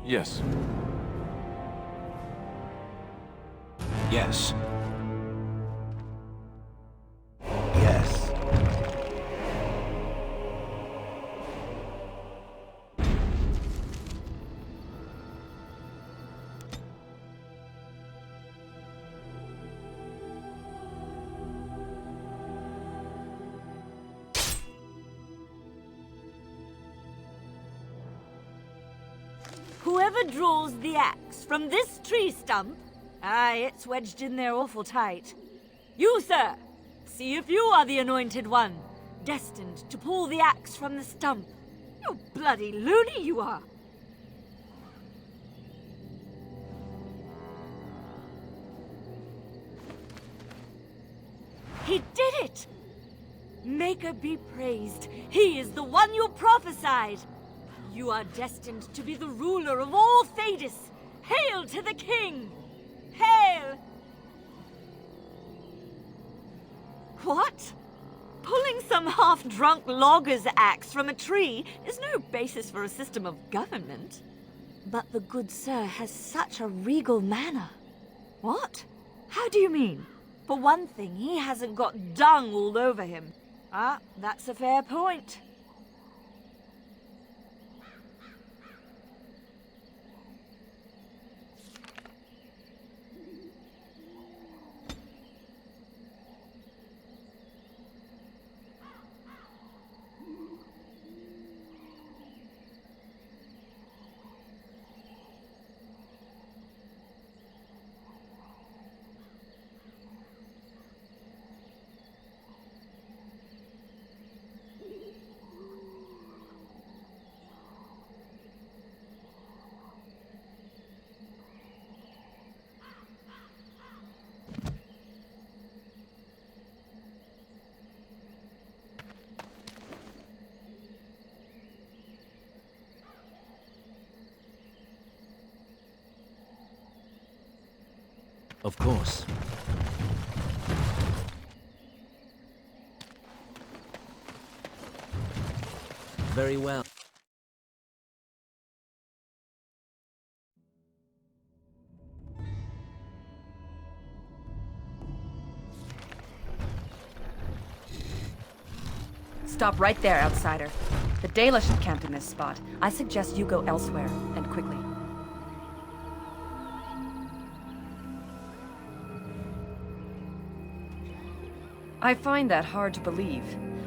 Yes. Yes. Yes. Whoever draws the axe from this tree stump... Aye, it's wedged in there awful tight. You, sir! See if you are the anointed one, destined to pull the axe from the stump. You bloody loony you are! He did it! Maker be praised. He is the one you prophesied. You are destined to be the ruler of all Thedas. Hail to the king! Hail! What? Pulling some half-drunk logger's axe from a tree is no basis for a system of government. But the good sir has such a regal manner. What? How do you mean? For one thing, he hasn't got dung all over him. Ah, that's a fair point. Of course. Very well. Stop right there, outsider. The Dalish have camped in this spot. I suggest you go elsewhere, and quickly. I find that hard to believe.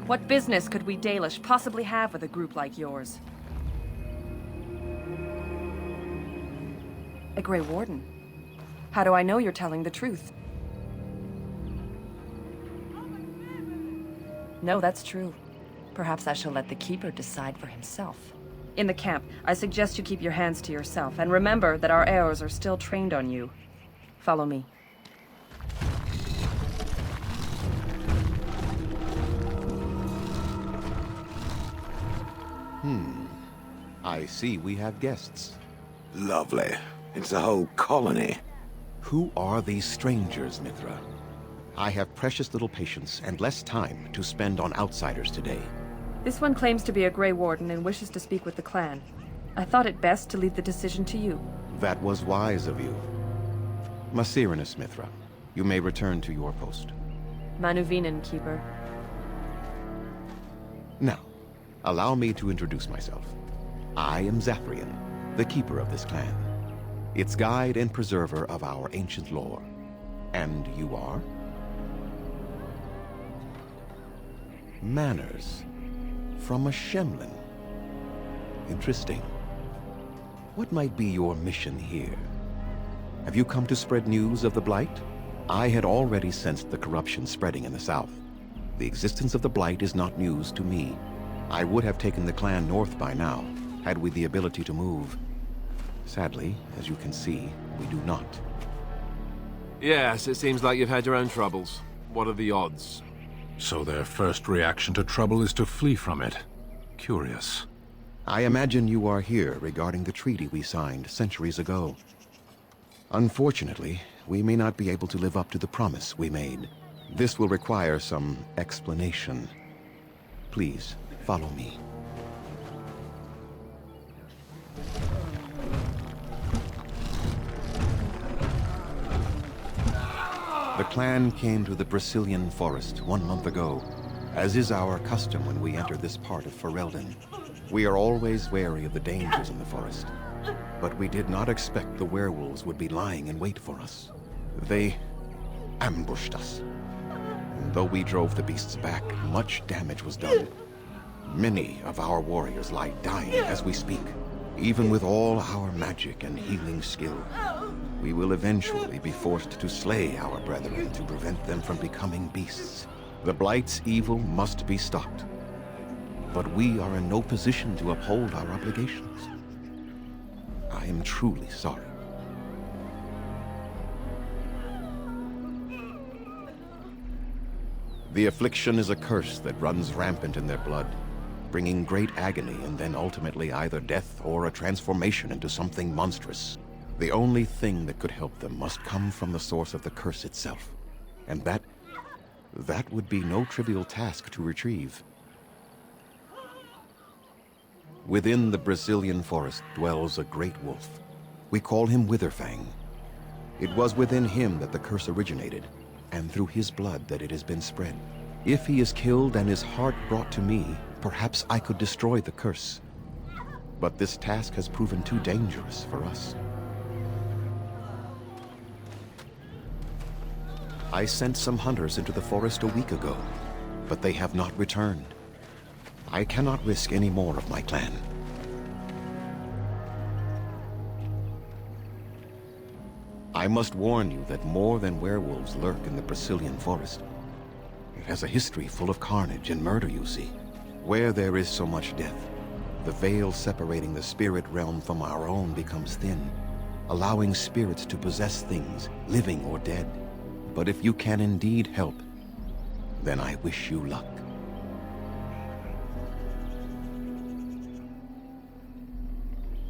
What business could we Dalish possibly have with a group like yours? A Grey Warden? How do I know you're telling the truth? No, that's true. Perhaps I shall let the Keeper decide for himself. In the camp, I suggest you keep your hands to yourself, and remember that our arrows are still trained on you. Follow me. I see we have guests. Lovely. It's a whole colony. Who are these strangers, Mithra? I have precious little patience and less time to spend on outsiders today. This one claims to be a Grey Warden and wishes to speak with the clan. I thought it best to leave the decision to you. That was wise of you. Masirinus, Mithra. You may return to your post. Manuvinen, Keeper. Now, allow me to introduce myself. I am Zathrian, the keeper of this clan, its guide and preserver of our ancient lore. And you are? Manners. From a Shemlin. Interesting. What might be your mission here? Have you come to spread news of the Blight? I had already sensed the corruption spreading in the south. The existence of the Blight is not news to me. I would have taken the clan north by now, had we the ability to move. Sadly, as you can see, we do not. Yes, it seems like you've had your own troubles. What are the odds? So their first reaction to trouble is to flee from it. Curious. I imagine you are here regarding the treaty we signed centuries ago. Unfortunately, we may not be able to live up to the promise we made. This will require some explanation. Please, follow me. The clan came to the Brecilian forest 1 month ago, as is our custom when we enter this part of Ferelden. We are always wary of the dangers in the forest, but we did not expect the werewolves would be lying in wait for us. They ambushed us. And though we drove the beasts back, much damage was done. Many of our warriors lie dying as we speak. Even with all our magic and healing skill, we will eventually be forced to slay our brethren to prevent them from becoming beasts. The Blights' evil must be stopped. But we are in no position to uphold our obligations. I am truly sorry. The affliction is a curse that runs rampant in their blood, bringing great agony and then ultimately either death or a transformation into something monstrous. The only thing that could help them must come from the source of the curse itself. And that would be no trivial task to retrieve. Within the Brecilian forest dwells a great wolf. We call him Witherfang. It was within him that the curse originated, and through his blood that it has been spread. If he is killed and his heart brought to me, perhaps I could destroy the curse. But this task has proven too dangerous for us. I sent some hunters into the forest a week ago, but they have not returned. I cannot risk any more of my clan. I must warn you that more than werewolves lurk in the Brecilian forest. It has a history full of carnage and murder, you see. Where there is so much death, the veil separating the spirit realm from our own becomes thin, allowing spirits to possess things, living or dead. But if you can indeed help, then I wish you luck.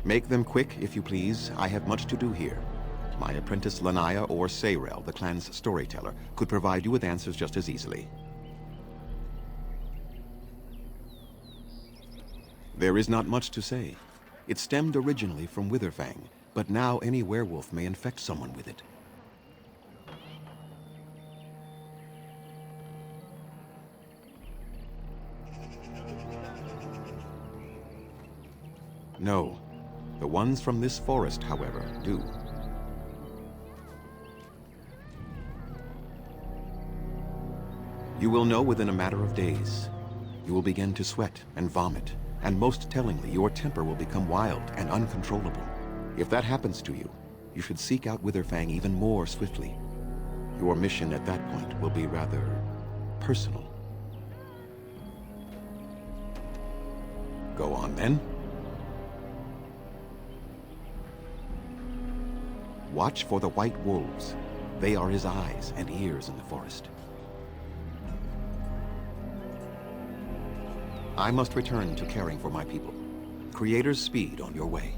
Make them quick, if you please. I have much to do here. My apprentice Lanaya or Sayrel, the clan's storyteller, could provide you with answers just as easily. There is not much to say. It stemmed originally from Witherfang, but now any werewolf may infect someone with it. No. The ones from this forest, however, do. You will know within a matter of days. You will begin to sweat and vomit, and most tellingly, your temper will become wild and uncontrollable. If that happens to you, you should seek out Witherfang even more swiftly. Your mission at that point will be rather personal. Go on, then. Watch for the white wolves. They are his eyes and ears in the forest. I must return to caring for my people. Creator's speed on your way.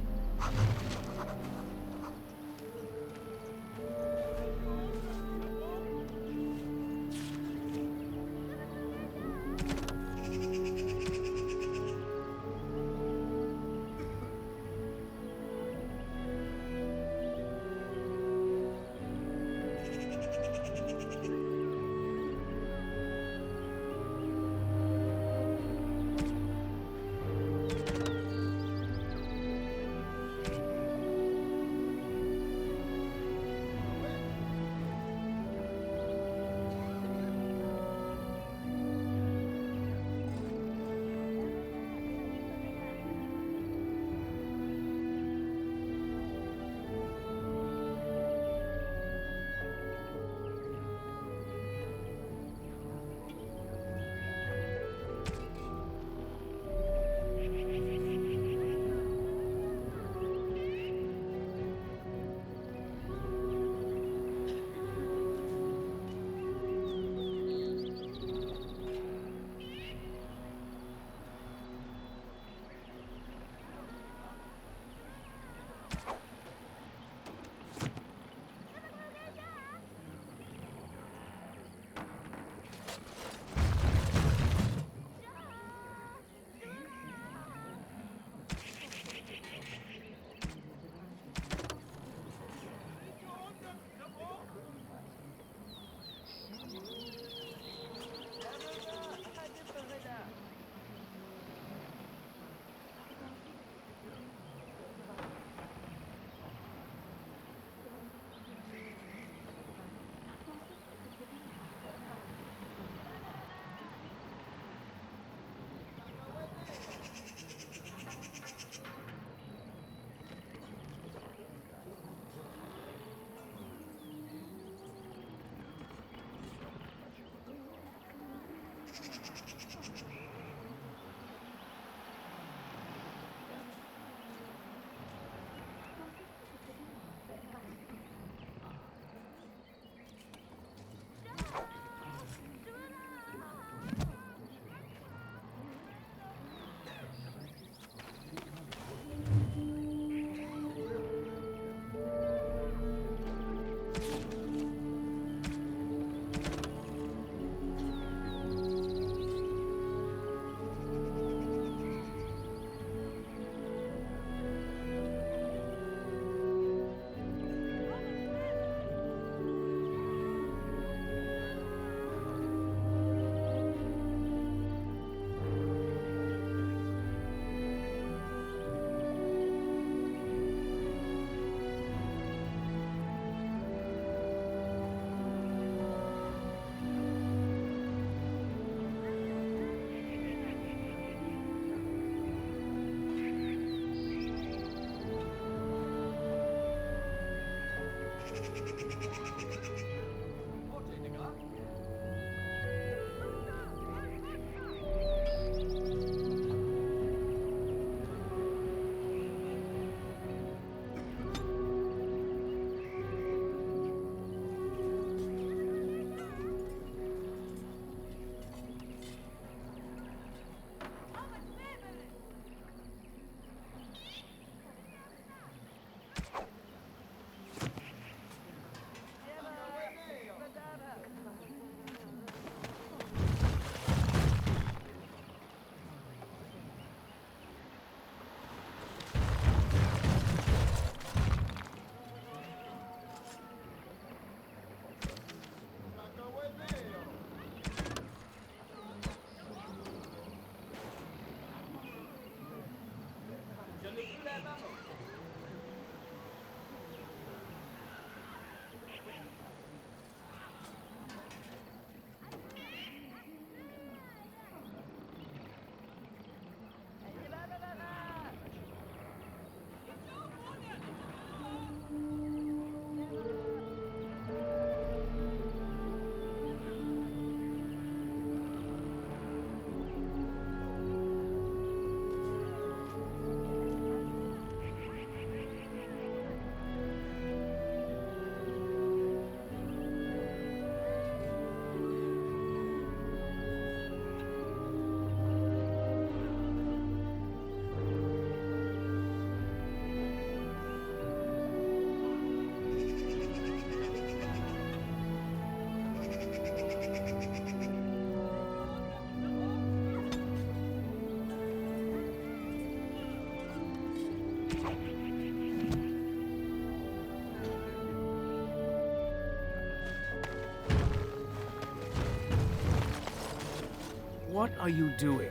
What are you doing?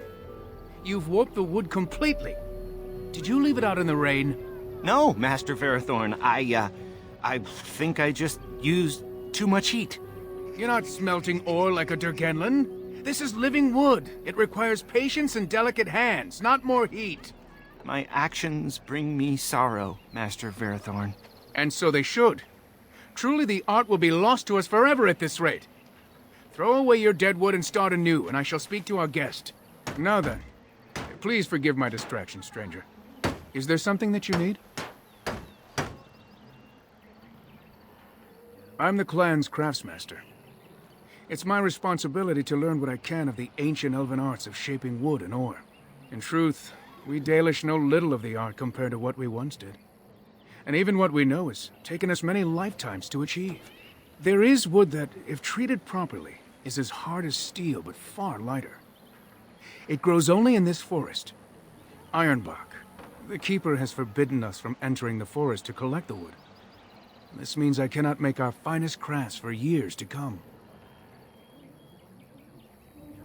You've warped the wood completely. Did you leave it out in the rain? No, Master Ferethorn. I think I just used too much heat. You're not smelting ore like a Durgenlin. This is living wood. It requires patience and delicate hands, not more heat. My actions bring me sorrow, Master Ferethorn. And so they should. Truly the art will be lost to us forever at this rate. Throw away your dead wood and start anew, and I shall speak to our guest. Now then, please forgive my distraction, stranger. Is there something that you need? I'm the clan's craftsmaster. It's my responsibility to learn what I can of the ancient elven arts of shaping wood and ore. In truth, we Dalish know little of the art compared to what we once did. And even what we know has taken us many lifetimes to achieve. There is wood that, if treated properly, is as hard as steel but far lighter. It grows only in this forest, Ironbark. The Keeper has forbidden us from entering the forest to collect the wood. This means I cannot make our finest crafts for years to come.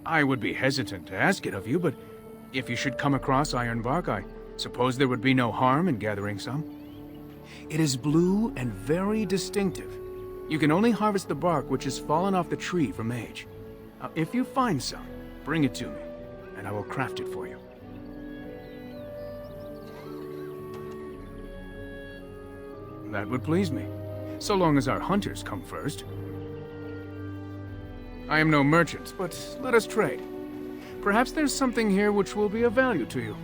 I would be hesitant to ask it of you, but if you should come across Ironbark, I suppose there would be no harm in gathering some. It is blue and very distinctive. You can only harvest the bark which has fallen off the tree from age. Now, if you find some, bring it to me, and I will craft it for you. That would please me, so long as our hunters come first. I am no merchant, but let us trade. Perhaps there's something here which will be of value to you.